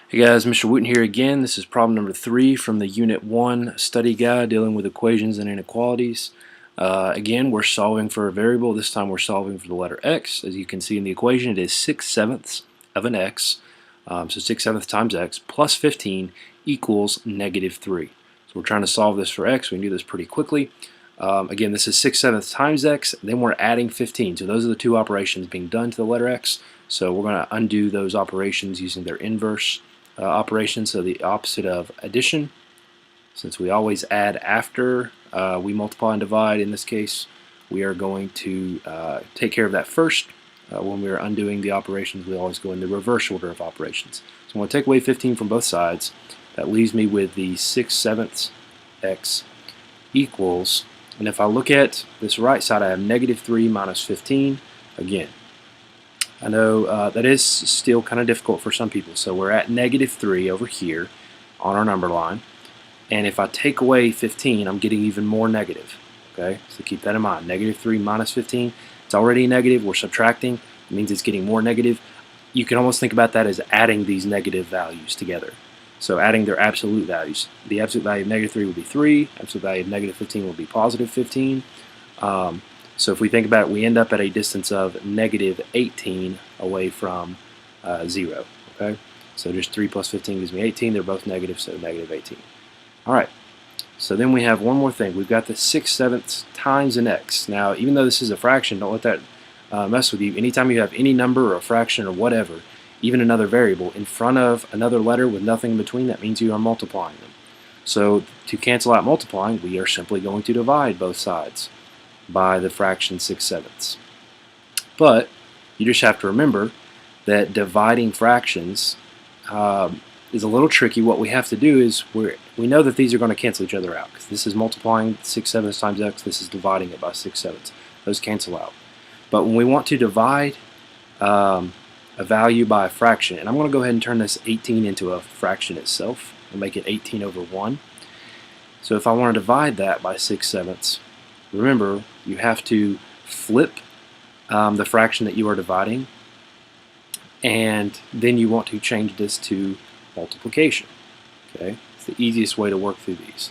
Hey guys, Mr. Wooten here again. This is problem number 3 from the Unit 1 study guide dealing with equations and inequalities. Again, we're solving for a variable. This time we're solving for the letter x. As you can see in the equation, it is 6/7 of an x. So 6/7 times x plus 15 equals -3. So we're trying to solve this for x. We can do this pretty quickly. Again, this is 6/7 times x, then we're adding 15. So those are the two operations being done to the letter x. So we're going to undo those operations using their inverse operation, so the opposite of addition. Since we always add after we multiply and divide, in this case we are going to take care of that first. When we are undoing the operations, we always go in the reverse order of operations. So I'm going to take away 15 from both sides. That leaves me with the 6/7 x equals, and if I look at this right side, I have -3 minus 15. Again, I know that is still kind of difficult for some people. So we're at -3 over here on our number line. And if I take away 15, I'm getting even more negative. Okay, so keep that in mind. -3 minus 15, it's already negative. We're subtracting. It means it's getting more negative. You can almost think about that as adding these negative values together. So adding their absolute values. The absolute value of -3 would be 3. Absolute value of -15 would be +15. So if we think about it, we end up at a distance of -18 away from 0. Okay, so just 3 plus 15 gives me 18. They're both negative, so -18. All right. So then we have one more thing. We've got the 6/7 times an x. Now, even though this is a fraction, don't let that mess with you. Anytime you have any number or a fraction or whatever, even another variable, in front of another letter with nothing in between, that means you are multiplying them. So to cancel out multiplying, we are simply going to divide both sides by the fraction 6/7. But you just have to remember that dividing fractions is a little tricky. What we have to do is we know that these are going to cancel each other out, because this is multiplying 6/7 times x, this is dividing it by 6/7. Those cancel out. But when we want to divide a value by a fraction, and I'm going to go ahead and turn this 18 into a fraction itself and make it 18 over 1. So if I want to divide that by 6/7, remember, you have to flip the fraction that you are dividing, and then you want to change this to multiplication. Okay, it's the easiest way to work through these.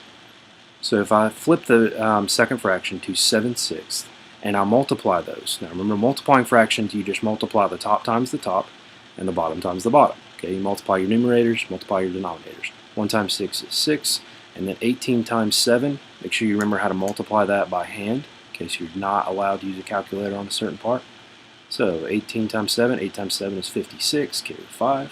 So if I flip the second fraction to 7/6, and I multiply those. Now remember, multiplying fractions, you just multiply the top times the top and the bottom times the bottom. Okay, you multiply your numerators, multiply your denominators. 1 times 6 is 6, and then 18 times 7, make sure you remember how to multiply that by hand, in case you're not allowed to use a calculator on a certain part. So 18 times 7, 8 times 7 is 56, carry 5.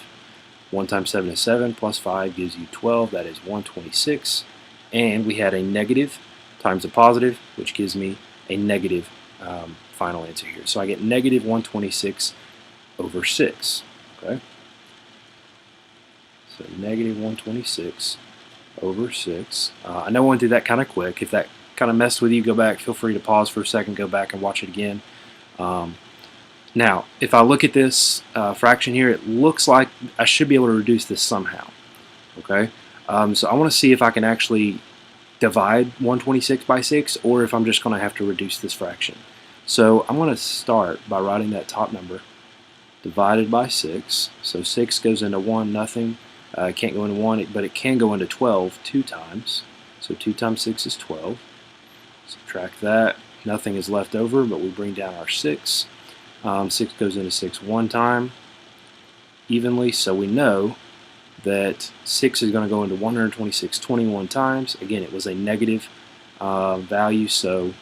1 times 7 is 7, plus 5 gives you 12, that is 126. And we had a negative times a positive, which gives me a negative final answer here. So I get -126 over 6. Okay? So -126 over 6. I know I went through that kind of quick. If that kind of messed with you, go back. Feel free to pause for a second, go back and watch it again. Now, if I look at this fraction here, it looks like I should be able to reduce this somehow. Okay, so I want to see if I can actually divide 126 by 6, or if I'm just going to have to reduce this fraction. So I'm going to start by writing that top number divided by 6. So 6 goes into 1, nothing. It can't go into 1, but it can go into 12 2 times. So 2 times 6 is 12. Subtract that. Nothing is left over, but we bring down our 6. 6 goes into 6 one time evenly, so we know that 6 is going to go into 126 21 times. Again, it was a negative value, so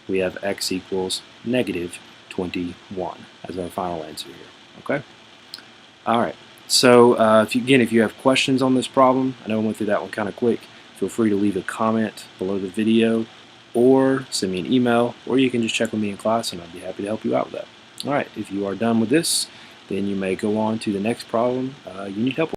we have x equals -21 as our final answer here. Okay? Alright, so if you have questions on this problem, I know I went through that one kind of quick, feel free to leave a comment below the video, or send me an email, or you can just check with me in class and I'd be happy to help you out with that. Alright, if you are done with this, then you may go on to the next problem you need help with.